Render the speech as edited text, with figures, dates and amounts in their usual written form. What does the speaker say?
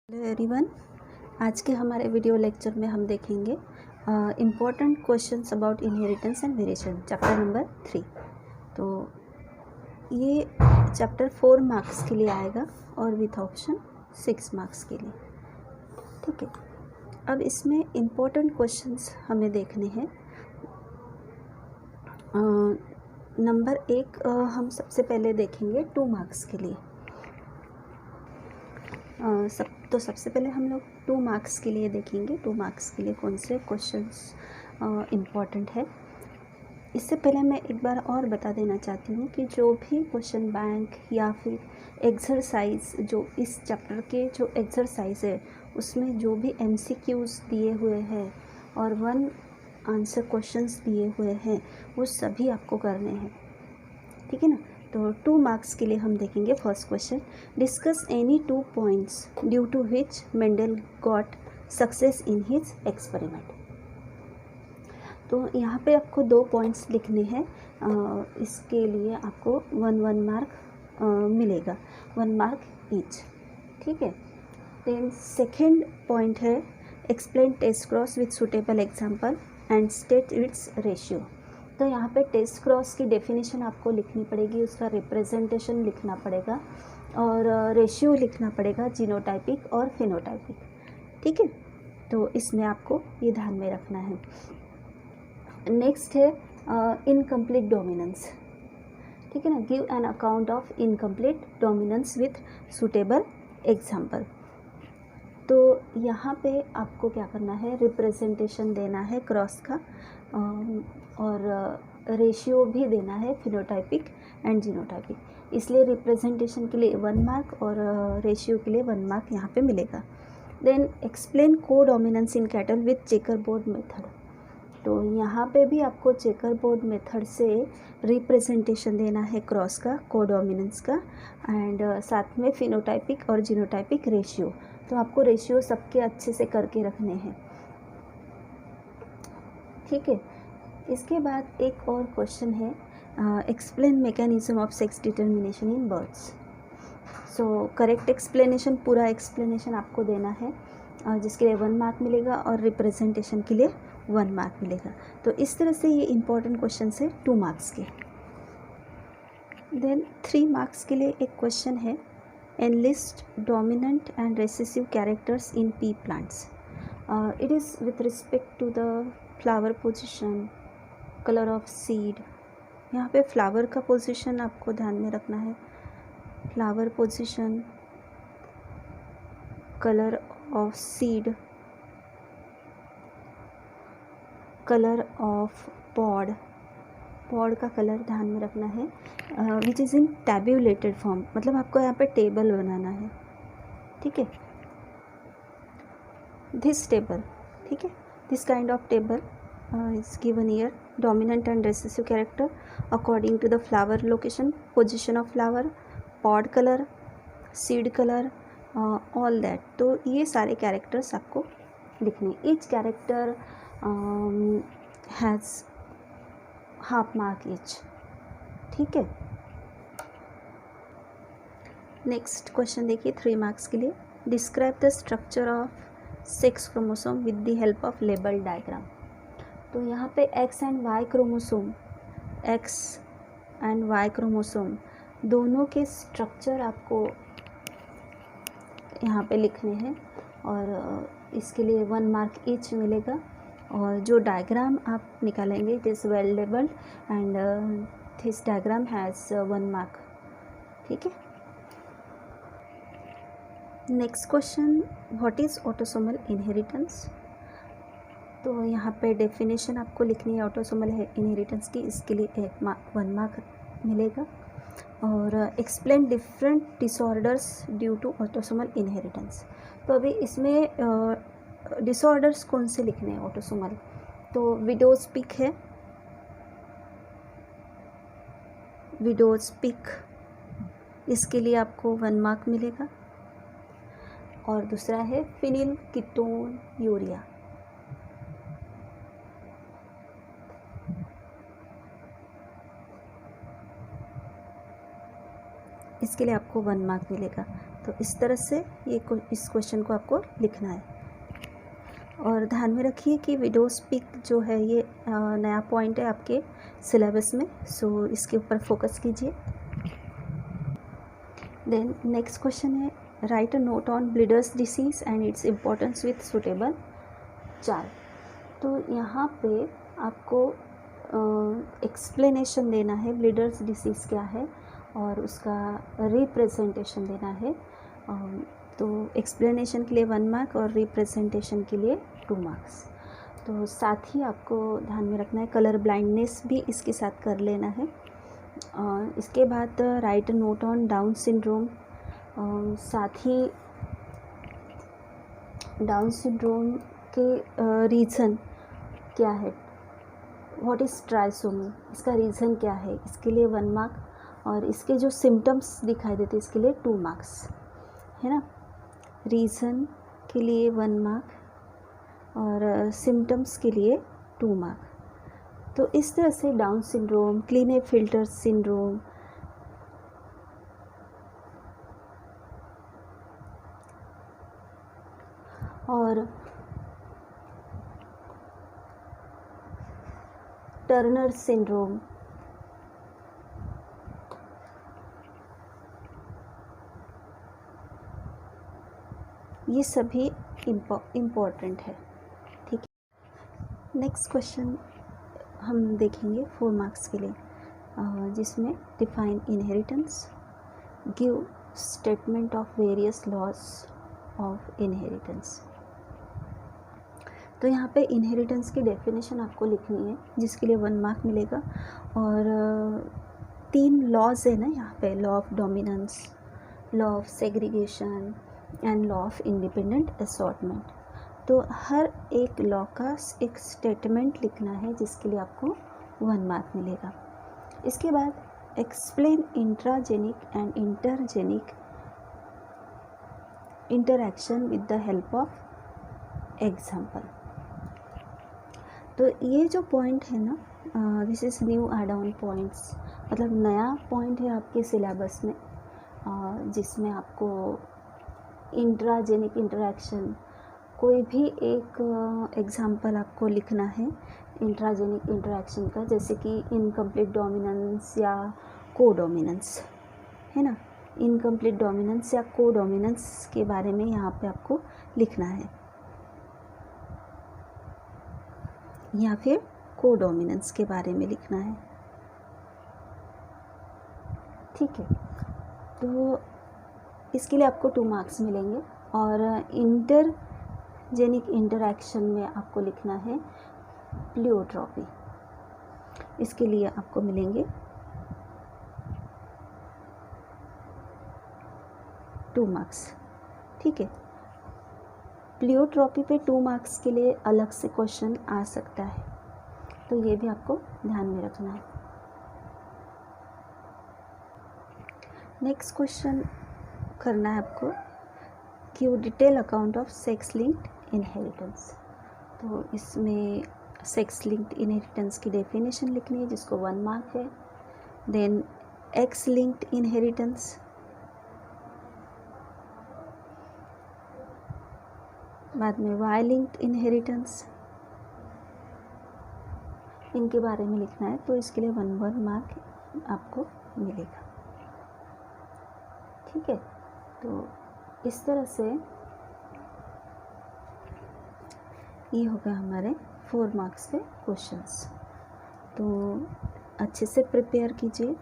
Hello everyone, आज के हमारे वीडियो लेक्चर में हम देखेंगे important questions about inheritance and variation chapter number 3। तो ये चैप्टर 4 मार्क्स के लिए आएगा और विथ ऑप्शन 6 मार्क्स के लिए। ठीक है, अब इसमें इम्पोर्टेंट क्वेश्चंस हमें देखने हैं। नंबर 1 हम सबसे पहले देखेंगे 2 मार्क्स के लिए। सबसे पहले हम लोग 2 मार्क्स के लिए देखेंगे 2 मार्क्स के लिए कौन से क्वेश्चंस इम्पॉर्टेंट है। इससे पहले मैं एक बार और बता देना चाहती हूँ कि जो भी क्वेश्चन बैंक या फिर एक्सरसाइज, जो इस चैप्टर के जो एक्सरसाइज है उसमें जो भी MCQs दिए हुए हैं और 1 आंसर क्वेश्चंस दिए हुए हैं वो सभी आपको करने हैं। ठीक है ना। तो 2 मार्क्स के लिए हम देखेंगे first question, discuss any 2 points due to which Mendel got success in his experiment. तो यहाँ पे आपको 2 पॉइंट्स लिखने हैं। इसके लिए आपको 1 मार्क मिलेगा, 1 मार्क ईच। ठीक है। देन सेकेंड पॉइंट है, explain test cross with suitable example and state its ratio. तो यहाँ पे टेस्ट क्रॉस की डेफिनेशन आपको लिखनी पड़ेगी, उसका रिप्रेजेंटेशन लिखना पड़ेगा और रेशियो लिखना पड़ेगा, जीनोटाइपिक और फिनोटाइपिक। ठीक है, तो इसमें आपको ये ध्यान में रखना है। नेक्स्ट है इनकम्प्लीट डोमिनेंस। ठीक है ना, give an account of incomplete dominance with suitable example. तो यहाँ पे आपको क्या करना है, रिप्रेजेंटेशन देना है क्रॉस का और रेशियो भी देना है फिनोटाइपिक एंड जीनोटाइपिक। इसलिए रिप्रेजेंटेशन के लिए 1 मार्क और रेशियो के लिए 1 मार्क यहाँ पे मिलेगा। देन एक्सप्लेन को dominance in cattle with checker board method. तो यहाँ पे भी आपको चेकर बोर्ड मेथड से रिप्रेजेंटेशन देना है क्रॉस का, को डोमिनेंस का, एंड साथ में फिनोटाइपिक और जीनोटाइपिक रेशियो। तो आपको रेशियो सबके अच्छे से करके रखने हैं। ठीक है। इसके बाद एक और क्वेश्चन है, explain mechanism of sex determination in birds. So correct explanation, पूरा एक्सप्लेनेशन आपको देना है जिसके लिए 1 मार्क मिलेगा और रिप्रेजेंटेशन के लिए 1 मार्क मिलेगा। तो इस तरह से ये इंपॉर्टेंट क्वेश्चन है 2 मार्क्स के। देन 3 मार्क्स के लिए एक क्वेश्चन है, enlist dominant and recessive characters in pea plants. It is with respect to the flower position, colour of seed. यहाँ पे फ्लावर का पोजीशन आपको ध्यान में रखना है, flower position, colour of seed, colour of pod, pod का कलर ध्यान में रखना है, which is in tabulated form, मतलब आपको यहाँ पे टेबल बनाना है। ठीक है, दिस टेबल, ठीक है, this kind of table is given here, dominant and recessive character according to the flower location, position of flower, pod color, seed color, all that। तो ये सारे कैरेक्टर्स आपको लिखने। Each character has half mark each. ठीक है। Next question देखिए 3 marks के लिए, describe the structure of sex chromosome with the help of label diagram. तो यहाँ पे X एंड Y क्रोमोसोम दोनों के स्ट्रक्चर आपको यहाँ पे लिखने हैं और इसके लिए 1 मार्क ईच मिलेगा। और जो डायग्राम आप निकालेंगे it is well labelled and this diagram has 1 mark. ठीक है। Next question, what is autosomal inheritance. तो यहाँ पे डेफिनेशन आपको लिखनी है ऑटोसोमल इनहेरिटेंस की, इसके लिए 1 मार्क मिलेगा। और explain different disorders due to autosomal inheritance. तो अभी इसमें डिसऑर्डर्स कौन से लिखने हैं ऑटोसोमल, तो विडोज पिक है, विडोज पिक, इसके लिए आपको 1 मार्क मिलेगा। और दूसरा है फिनिल कीटोन यूरिया, इसके लिए आपको 1 मार्क मिलेगा। तो इस तरह से इस क्वेश्चन को आपको लिखना है। और ध्यान में रखिए कि विडो स्पीक जो है ये नया पॉइंट है आपके सिलेबस में, सो इसके ऊपर फोकस कीजिए। देन नेक्स्ट क्वेश्चन है, right a note on bleeders disease and its importance with suitable chart. तो यहाँ पे आपको एक्सप्लेनेशन देना है, ब्लीडर्स डिसीज़ क्या है और उसका रिप्रेजेंटेशन देना है। तो एक्सप्लेनेशन के लिए 1 मार्क और रिप्रेजेंटेशन के लिए 2 मार्क्स। तो साथ ही आपको ध्यान में रखना है कलर ब्लाइंडनेस भी इसके साथ कर लेना है। इसके बाद right note on down syndrome, साथ ही डाउन सिंड्रोम के रीज़न क्या है, व्हाट इज़ ट्राइसोमी, इसका रीज़न क्या है, इसके लिए 1 मार्क। और इसके जो सिम्टम्स दिखाई देते इसके लिए 2 मार्क्स, है ना। रीज़न के लिए 1 मार्क और सिम्टम्स के लिए 2 मार्क। तो इस तरह से डाउन सिंड्रोम, क्लीनेफिल्टर सिंड्रोम, और टर्नर सिंड्रोम, ये सभी इम्पोर्टेंट है, ठीक है। नेक्स्ट क्वेश्चन हम देखेंगे 4 मार्क्स के लिए, जिसमें define inheritance, give statement of various laws of inheritance. तो यहाँ पे इनहेरिटेंस की डेफिनेशन आपको लिखनी है, जिसके लिए 1 मार्क मिलेगा। और 3 लॉज है ना यहाँ पे, law of dominance, law of segregation and law of independent assortment. तो हर एक लॉ का एक स्टेटमेंट लिखना है, जिसके लिए आपको 1 मार्क मिलेगा। इसके बाद explain intragenic and intergenic interaction with the help of example. तो ये जो पॉइंट है ना, this is new add on points, मतलब नया पॉइंट है आपके सिलेबस में, जिसमें आपको इंट्राजेनिक इंटरैक्शन, कोई भी एक एग्जाम्पल आपको लिखना है इंट्राजेनिक इंटरैक्शन का, जैसे कि इनकम्प्लीट डोमिनेंस या कोडोमिनेंस, है ना। इनकम्प्लीट डोमिनेंस या कोडोमिनेंस के बारे में यहाँ पे आपको लिखना है, या फिर कोडोमिनेंस के बारे में लिखना है, ठीक है। तो इसके लिए आपको 2 मार्क्स मिलेंगे। और इंटरजेनिक इंटरैक्शन में आपको लिखना है प्लियोट्रॉपी, इसके लिए आपको मिलेंगे 2 मार्क्स, ठीक है। प्लियोट्रॉपी पे 2 मार्क्स के लिए अलग से क्वेश्चन आ सकता है, तो ये भी आपको ध्यान में रखना है। नेक्स्ट क्वेश्चन करना है आपको, give detail account of sex linked inheritance. तो इसमें सेक्स लिंक्ड इनहेरिटेंस की डेफिनेशन लिखनी है, जिसको 1 मार्क है। देन एक्स लिंक्ड इनहेरिटेंस, बाद में वाई लिंक्ड इनहेरिटेंस, इनके बारे में लिखना है, तो इसके लिए 1 मार्क आपको मिलेगा, ठीक है। तो इस तरह से ये हो गया हमारे 4 मार्क्स के क्वेश्चंस। तो अच्छे से प्रिपेयर कीजिए